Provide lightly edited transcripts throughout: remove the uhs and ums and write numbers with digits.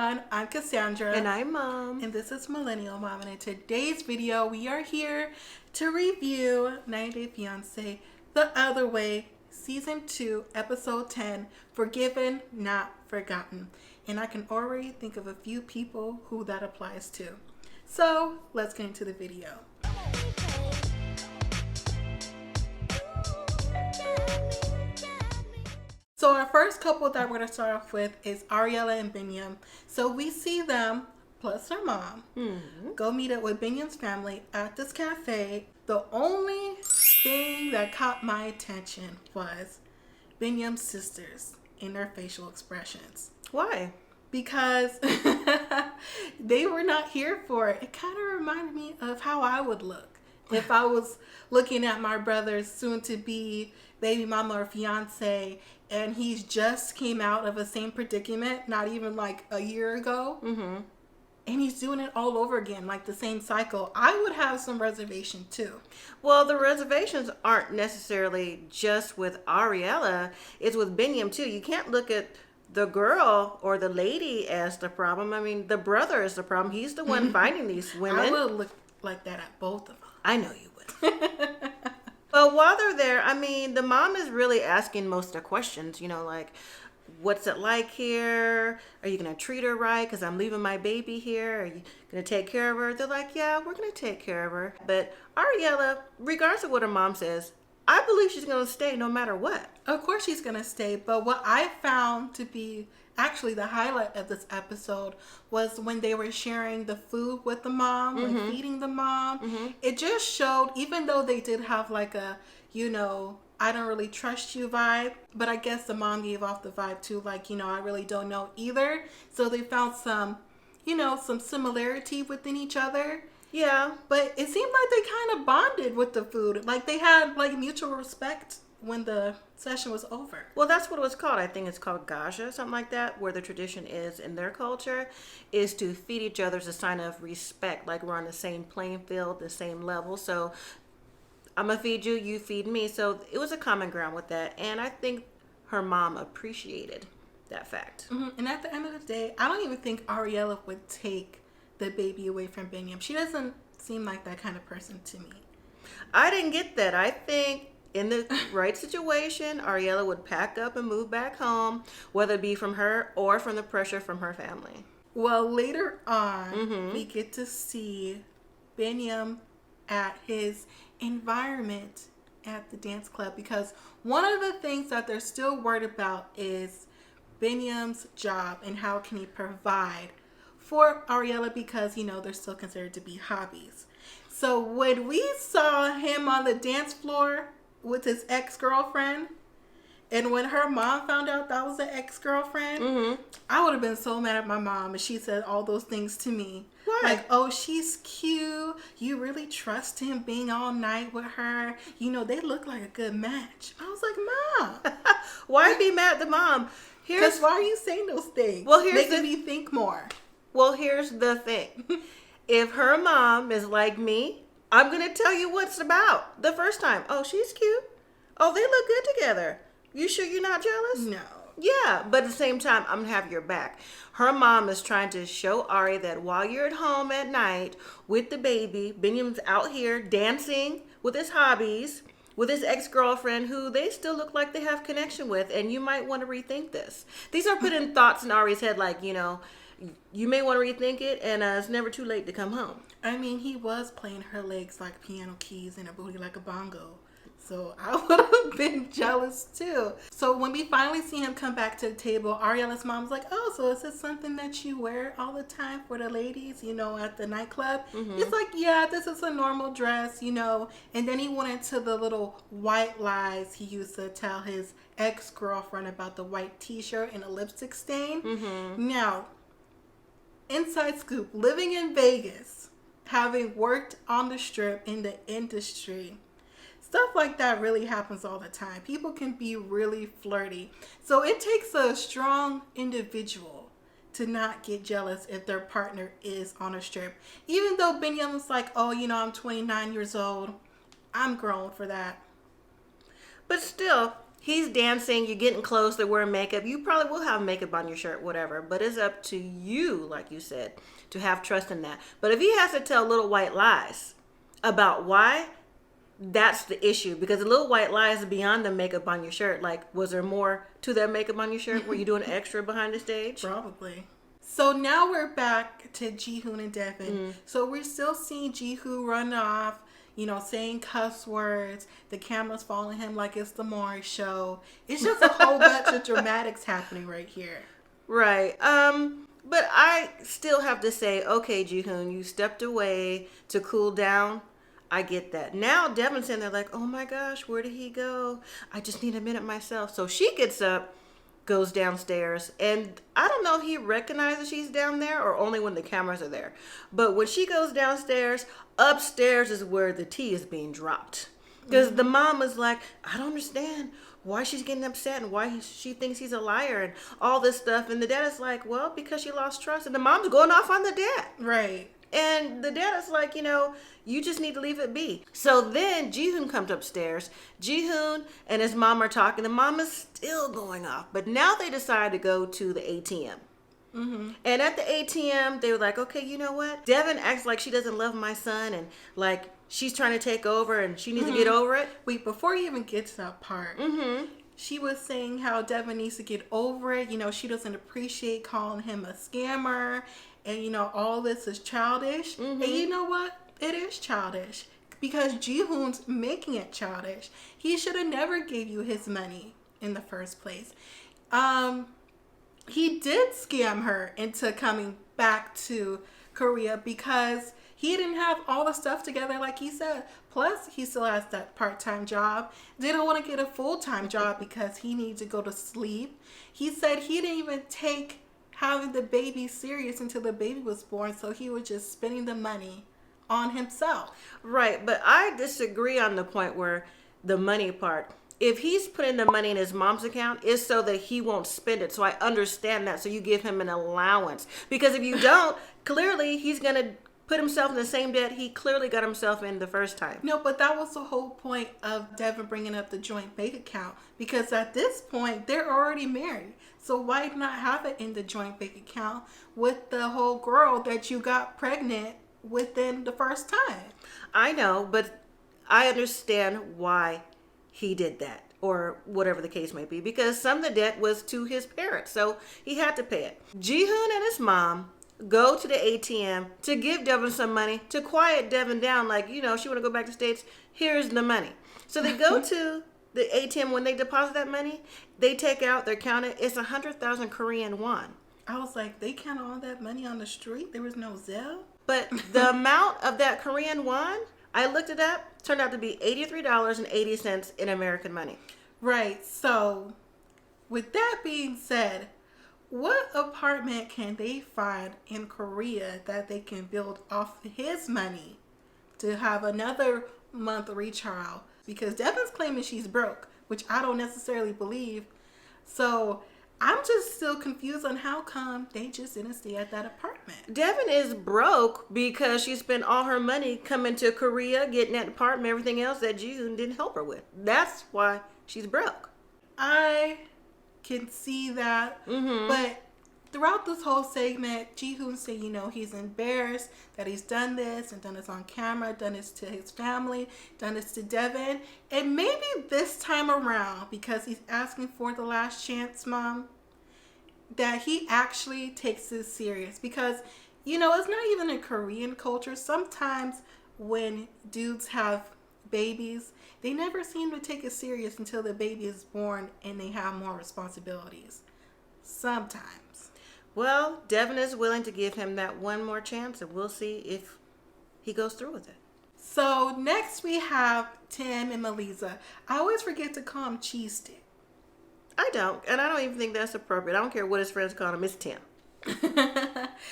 everyone, I'm Cassandra. And I'm Mom. And this is Millennial Mom. And in today's video, we are here to review 90 Day Fiancé, The Other Way, Season 2, Episode 10, Forgiven, Not Forgotten. And I can already think of a few people who that applies to. So, let's get into the video. So our first couple that we're going to start off with is Ariela and Binyam. So we see them, plus their mom, go meet up with Binyam's family at this cafe. The only thing that caught my attention was Binyam's sisters in their facial expressions. Why? Because they were not here for it. It kind of reminded me of how I would look if I was looking at my brother's soon-to-be baby mama or fiance, and he's just came out of the same predicament, not even like a year ago, and he's doing it all over again, like the same cycle. I would have some reservation too. Well, the reservations aren't necessarily just with Ariela. It's with Binyam too. You can't look at the girl or the lady as the problem. I mean, the brother is the problem. He's the one finding these women. I would look like that at both of them. I know you would. But while they're there, I mean, the mom is really asking most of the questions, you know, like, what's it like here? Are you going to treat her right? Because I'm leaving my baby here. Are you going to take care of her? They're like, yeah, we're going to take care of her. But Ariela, regardless of what her mom says, I believe she's going to stay no matter what. Of course she's going to stay. But what I found to be actually the highlight of this episode was when they were sharing the food with the mom, like feeding the mom. It just showed, even though they did have like a, you know, I don't really trust you vibe, but I guess the mom gave off the vibe too, like, you know, I really don't know either. So they found some, you know, some similarity within each other. Yeah. But it seemed like they kind of bonded with the food. Like they had like mutual respect when the session was over. Well, that's what it was called. I think it's called gaja, something like that, where the tradition is in their culture is to feed each other as a sign of respect, like we're on the same playing field, the same level. So I'm gonna feed you, you feed me. So it was a common ground with that, and I think her mom appreciated that fact. And at the end of the day, I don't even think Ariela would take the baby away from Binyam. She doesn't seem like that kind of person to me. I didn't get that. I think in the right situation, Ariela would pack up and move back home, whether it be from her or from the pressure from her family. Well, later on, we get to see Binyam at his environment at the dance club, because one of the things that they're still worried about is Binyam's job and how can he provide for Ariela, because, you know, they're still considered to be hobbies. So when we saw him on the dance floor with his ex-girlfriend, and when her mom found out that was an ex-girlfriend, I would have been so mad at my mom if she said all those things to me. Why? Like, oh, she's cute. You really trust him being all night with her. You know, they look like a good match. I was like, Mom. Why be mad at the mom? Because why are you saying those things? Well, making me think more. Well, here's the thing. If her mom is like me, I'm going to tell you what it's about the first time. Oh, she's cute. Oh, they look good together. You sure you're not jealous? No. Yeah, but at the same time, I'm going to have your back. Her mom is trying to show Ari that while you're at home at night with the baby, Binyam's out here dancing with his hobbies, with his ex-girlfriend who they still look like they have connection with, and you might want to rethink this. These are putting thoughts in Ari's head like, you know, you may want to rethink it, and it's never too late to come home. I mean, he was playing her legs like piano keys and her booty like a bongo. So I would have been jealous too. So when we finally see him come back to the table, Ariela's mom's like, oh, so is this something that you wear all the time for the ladies, you know, at the nightclub? He's like, yeah, this is a normal dress, you know. And then he went into the little white lies he used to tell his ex-girlfriend about the white t-shirt and a lipstick stain. Now, inside scoop, living in Vegas, having worked on the strip in the industry, stuff like that really happens all the time. People can be really flirty. So it takes a strong individual to not get jealous if their partner is on a strip. Even though Binyam's like, oh, you know, I'm 29 years old. I'm grown for that. But still, He's dancing, you're getting close, they're wearing makeup. You probably will have makeup on your shirt, whatever. But it's up to you, like you said, to have trust in that. But if he has to tell little white lies about why, that's the issue. Because the little white lies beyond the makeup on your shirt. Like, was there more to that makeup on your shirt? Were you doing extra behind the stage? Probably. So now we're back to Jihoon and Devin. So we're still seeing Jihoon run off, saying cuss words. The camera's following him like it's the Maury show. It's just a whole bunch of dramatics happening right here. Right. But I still have to say, okay, Jihoon, you stepped away to cool down. I get that. Now Devin's in there like, oh my gosh, where did he go? I just need a minute myself. So she gets up, goes downstairs, and I don't know if he recognizes she's down there or only when the cameras are there. But when she goes downstairs, upstairs is where the tea is being dropped. Because the mom is like, I don't understand why she's getting upset and why she thinks he's a liar and all this stuff. And the dad is like, well, because she lost trust. And the mom's going off on the dad. Right. And the dad is like, you just need to leave it be. So then Jihoon comes upstairs. Jihoon and his mom are talking. The mom is still going off. But now they decide to go to the ATM. And at the ATM, they were like, okay, you know what? Devin acts like she doesn't love my son and like she's trying to take over and she needs to get over it. Wait, before you even get to that part, she was saying how Devin needs to get over it. She doesn't appreciate calling him a scammer. And, all this is childish. And you know what? It is childish. Because Jihoon's making it childish. He should have never gave you his money in the first place. He did scam her into coming back to Korea because he didn't have all the stuff together like he said. Plus, he still has that part-time job. Didn't want to get a full-time job because he needs to go to sleep. He said he didn't even take having the baby serious until the baby was born, so he was just spending the money on himself. Right, but I disagree on the point where the money part. If he's putting the money in his mom's account, it's so that he won't spend it. So I understand that. So you give him an allowance. Because if you don't, clearly he's going to put himself in the same debt he clearly got himself in the first time. No, but that was the whole point of Devin bringing up the joint bank account. Because at this point, they're already married. So why not have it in the joint bank account with the whole girl that you got pregnant within the first time? I know, but I understand why he did that or whatever the case may be. Because some of the debt was to his parents. So he had to pay it. Jihoon and his mom go to the ATM to give Devin some money to quiet Devin down. Like, she want to go back to States. Here's the money. So they go to the ATM. When they deposit that money, they take out, they're counted. It's 100,000 Korean won. I was like, they count all that money on the street? There was no Zelle? But the amount of that Korean won, I looked it up, turned out to be $83.80 in American money. Right. So with that being said, what apartment can they find in Korea that they can build off his money to have another month retrial? Because Devin's claiming she's broke, which I don't necessarily believe. So I'm just still confused on how come they just didn't stay at that apartment. Devin is broke because she spent all her money coming to Korea, getting that apartment, everything else that Jihoon didn't help her with. That's why she's broke. I can see that. But throughout this whole segment, Jihoon said, he's embarrassed that he's done this and done this on camera, done this to his family, done this to Devin. And maybe this time around, because he's asking for the last chance, Mom, that he actually takes this serious. Because, it's not even in Korean culture. Sometimes when dudes have babies, they never seem to take it serious until the baby is born and they have more responsibilities. Sometimes. Well, Devin is willing to give him that one more chance, and we'll see if he goes through with it. So next we have Tim and Melissa. I always forget to call him Cheese Stick. I don't, and I don't even think that's appropriate. I don't care what his friends call him. It's Tim.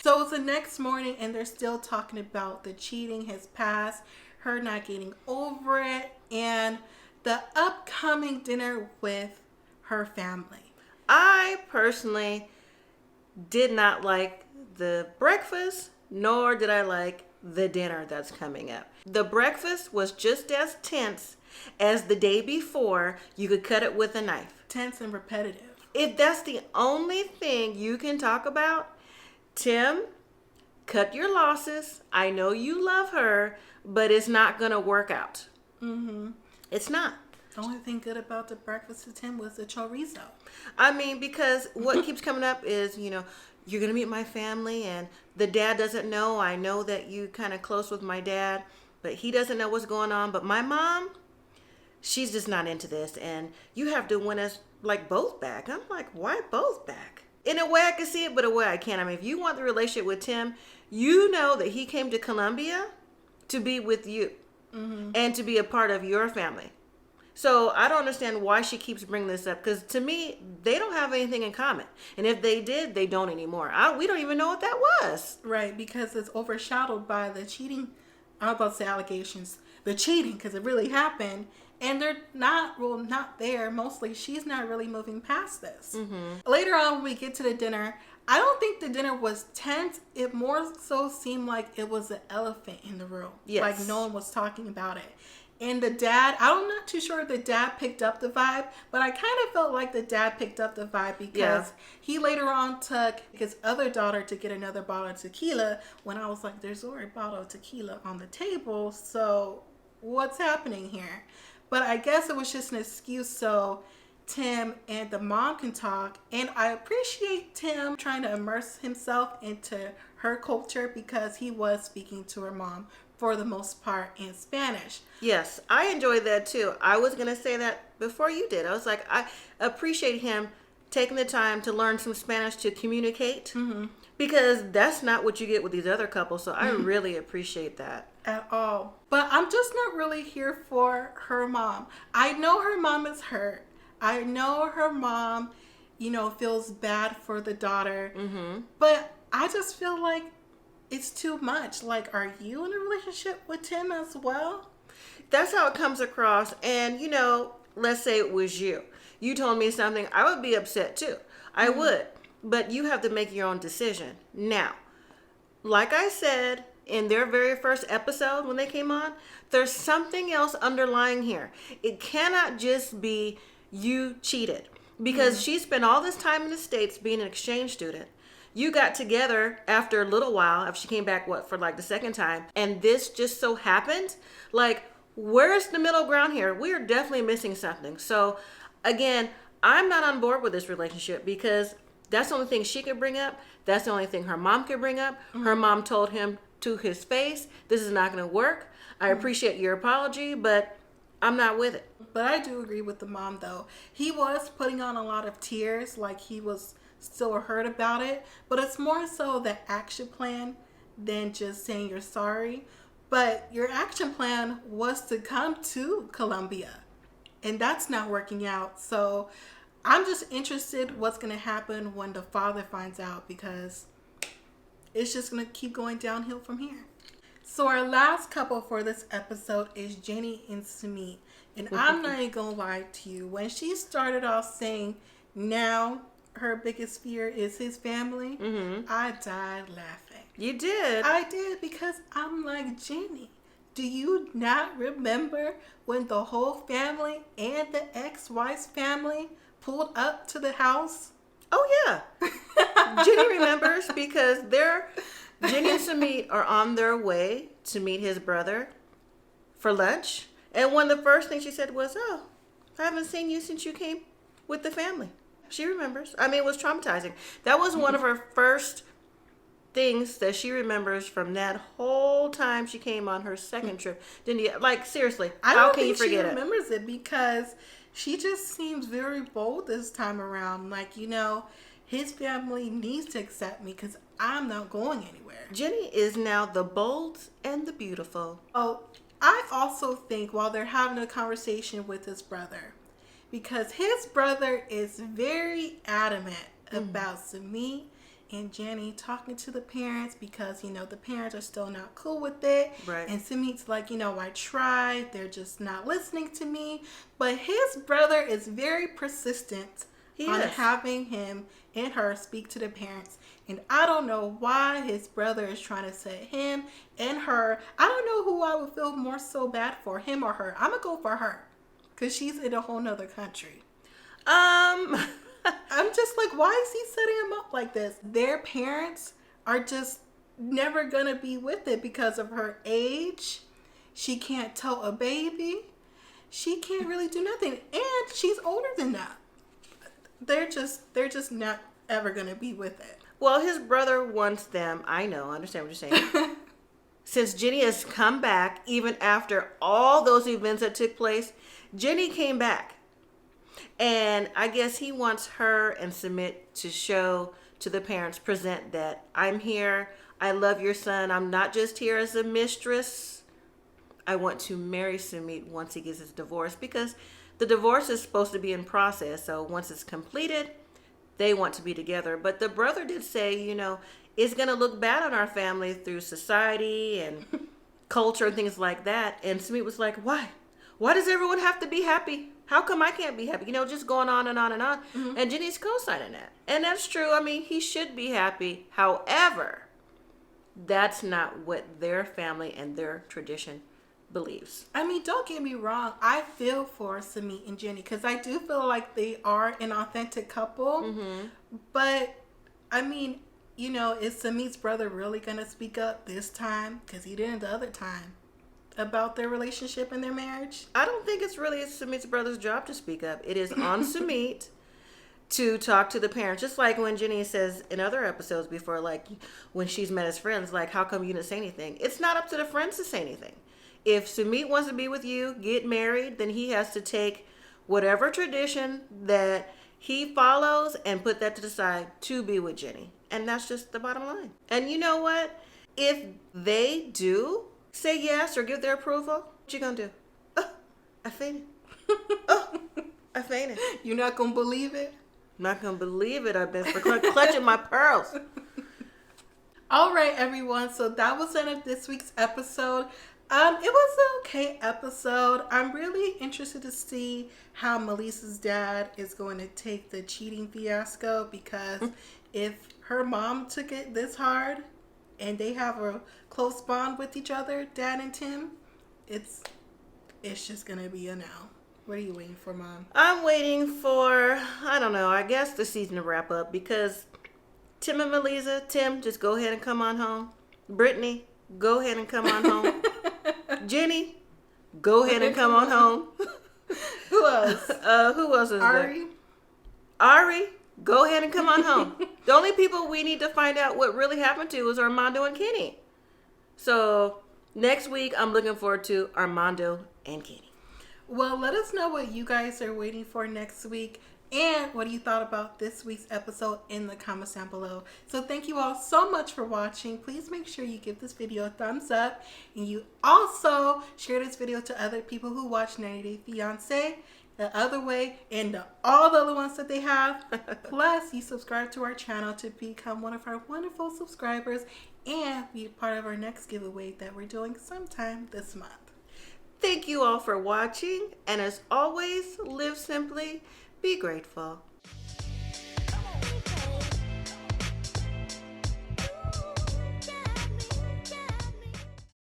So it's the next morning, and they're still talking about the cheating, his past, her not getting over it, and the upcoming dinner with her family. I personally did not like the breakfast, nor did I like the dinner that's coming up. The breakfast was just as tense as the day before, you could cut it with a knife. Tense and repetitive. If that's the only thing you can talk about, Tim, cut your losses. I know you love her, but it's not going to work out. Mm-hmm. It's not. The only thing good about the breakfast with Tim was the chorizo. I mean, because what keeps coming up is, you're going to meet my family, and the dad doesn't know. I know that you kind of close with my dad, but he doesn't know what's going on. But my mom, she's just not into this, and you have to win us like both back. I'm like, why both back? In a way I can see it, but a way I can't. I mean, if you want the relationship with Tim, you know that he came to Colombia to be with you and to be a part of your family. So I don't understand why she keeps bringing this up, because to me, they don't have anything in common. And if they did, they don't anymore. We don't even know what that was. Right, because it's overshadowed by the cheating. I was about to say allegations. The cheating, because it really happened. And they're not there. Mostly, she's not really moving past this. Mm-hmm. Later on, when we get to the dinner, I don't think the dinner was tense. It more so seemed like it was an elephant in the room. Yes. Like no one was talking about it. And the dad, I'm not too sure if the dad picked up the vibe, but I kind of felt like the dad picked up the vibe because he later on took his other daughter to get another bottle of tequila when I was like, there's already a bottle of tequila on the table, so what's happening here? But I guess it was just an excuse so Tim and the mom can talk. And I appreciate Tim trying to immerse himself into her culture because he was speaking to her mom for the most part in Spanish. Yes, I enjoyed that too. I was going to say that before you did. I was like, I appreciate him taking the time to learn some Spanish to communicate because that's not what you get with these other couples. So I really appreciate that. At all. But I'm just not really here for her mom. I know her mom is hurt. I know her mom, feels bad for the daughter. But I just feel like it's too much. Like, are you in a relationship with Tim as well? That's how it comes across. And, let's say it was you. You told me something, I would be upset too. I would. But you have to make your own decision. Now, like I said, in their very first episode when they came on, there's something else underlying here. It cannot just be you cheated. Because she spent all this time in the States being an exchange student. You got together after a little while, after she came back, for like the second time, and this just so happened? Like, where's the middle ground here? We are definitely missing something. So, again, I'm not on board with this relationship because that's the only thing she could bring up. That's the only thing her mom could bring up. Her mom told him to his face, this is not going to work. I appreciate your apology, but I'm not with it. But I do agree with the mom, though. He was putting on a lot of tears, like he was still hurt about it, but it's more so the action plan than just saying you're sorry. But your action plan was to come to Colombia, and that's not working out. So I'm just interested what's going to happen when the father finds out, because it's just going to keep going downhill from here. So our last couple for this episode is Jenny and Sumit. And I'm not even going to lie to you. When she started off saying now her biggest fear is his family, I died laughing. You did? I did, because I'm like, Jenny, do you not remember when the whole family and the ex-wife's family pulled up to the house? Oh, yeah. Jenny remembers because Jenny and Sumit are on their way to meet his brother for lunch. And one of the first things she said was, oh, I haven't seen you since you came with the family. She remembers. I mean, it was traumatizing. That was one of her first things that she remembers from that whole time she came on her second trip. Didn't you? Like, seriously, how can you forget it? I don't think she remembers it because she just seems very bold this time around. Like, his family needs to accept me because I'm not going anywhere. Jenny is now the bold and the beautiful. Oh, I also think while they're having a conversation with his brother, because his brother is very adamant about Sumit and Jenny talking to the parents because, the parents are still not cool with it. Right. And Sumit's like, I tried. They're just not listening to me. But his brother is very persistent on having him and her speak to the parents. And I don't know why his brother is trying to set him and her. I don't know who I would feel more so bad for, him or her. I'm going to go for her because she's in a whole nother country. I'm just like, why is he setting him up like this? Their parents are just never going to be with it because of her age. She can't tote a baby. She can't really do nothing. And she's older than that. They're just not ever going to be with it. Well, his brother wants them. I understand what you're saying. Since Jenny has come back, even after all those events that took place, Jenny came back. And I guess he wants her and Sumit to show to the parents, present that I'm here. I love your son. I'm not just here as a mistress. I want to marry Sumit once he gets his divorce, because the divorce is supposed to be in process. So once it's completed, they want to be together. But the brother did say, it's going to look bad on our family through society and culture and things like that. And Sumit was like, why? Why does everyone have to be happy? How come I can't be happy? Just going on and on and on. Mm-hmm. And Jenny's co-signing that. And that's true. I mean, he should be happy. However, that's not what their family and their tradition believes. I mean, don't get me wrong. I feel for Sumit and Jenny because I do feel like they are an authentic couple. Mm-hmm. But, I mean, is Sumit's brother really going to speak up this time? Because he didn't the other time. About their relationship and their marriage? I don't think it's really Sumit's brother's job to speak up. It is on Sumit to talk to the parents. Just like when Jenny says in other episodes before, like when she's met his friends, like, how come you didn't say anything? It's not up to the friends to say anything. If Sumit wants to be with you, get married, then he has to take whatever tradition that he follows and put that to the side to be with Jenny. And that's just the bottom line. And you know what? If they do say yes or give their approval, what you gonna do? Oh, I fainted. Oh, I fainted. You're not gonna believe it? Not gonna believe it. I've been clutching my pearls. All right, everyone. So that was the end of this week's episode. It was an okay episode. I'm really interested to see how Melissa's dad is going to take the cheating fiasco, because if her mom took it this hard and they have a close bond with each other, Dad and Tim, it's just going to be a no. What are you waiting for, Mom? I'm waiting for, I don't know, I guess the season to wrap up, because Tim and Melissa, Tim, just go ahead and come on home. Brittany, go ahead and come on home. Jenny, go ahead and come on home. Who else? Who else is Ari? there? Ari, go ahead and come on home. The only people we need to find out what really happened to is Armando and Kenny. So next week, I'm looking forward to Armando and Kenny. Well, let us know what you guys are waiting for next week, and what you thought about this week's episode in the comments down below. So thank you all so much for watching. Please make sure you give this video a thumbs up, and you also share this video to other people who watch 90 Day Fiancé, the other way, and all the other ones that they have. Plus, you subscribe to our channel to become one of our wonderful subscribers and be part of our next giveaway that we're doing sometime this month. Thank you all for watching, and as always, live simply, be grateful.